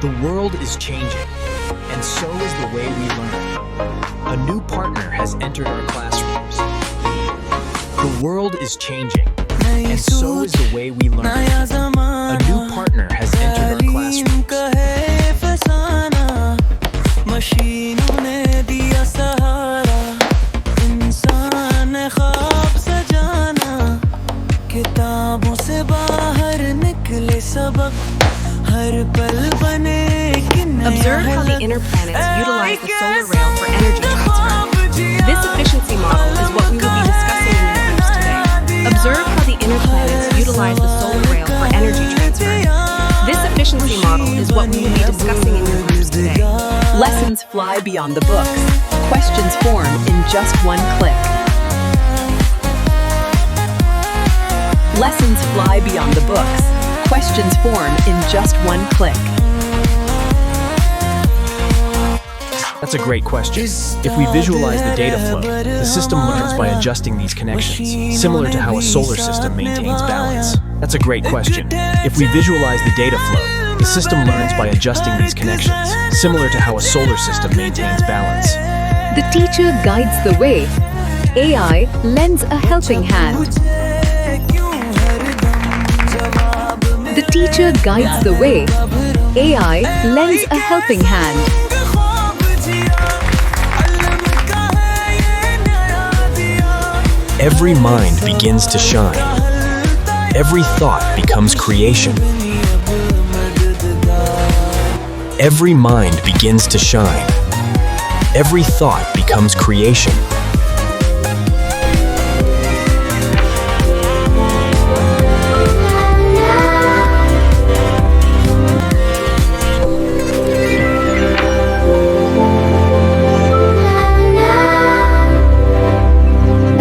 The world is changing, and so is the way we learn. A new partner has entered our classrooms. The world is changing, and so is the way we learn. A new partner has entered our classrooms. Fasana, मशीनों ने दिया सहारा, इंसान ने ख्वाब सजाना, किताबों से बाहर निकले सबक, हर पल बने कि नया। Observe how the inner planets utilize the solar rail for energy transfer. This efficiency model is what we will be discussing in your groups today. Observe how the inner planets utilize the solar rail for energy transfer. This efficiency model is what we will be discussing in your groups today. Lessons fly beyond the books. Questions form in just one click. Lessons fly beyond the books. Questions form in just one click. That's a great question. If we visualize the data flow, the system learns by adjusting these connections, similar to how a solar system maintains balance. That's a great question. If we visualize the data flow, the system learns by adjusting these connections, similar to how a solar system maintains balance. The teacher guides the way. AI lends a helping hand. The teacher guides the way. AI lends a helping hand. Every mind begins to shine. Every thought becomes creation. Every mind begins to shine. Every thought becomes creation.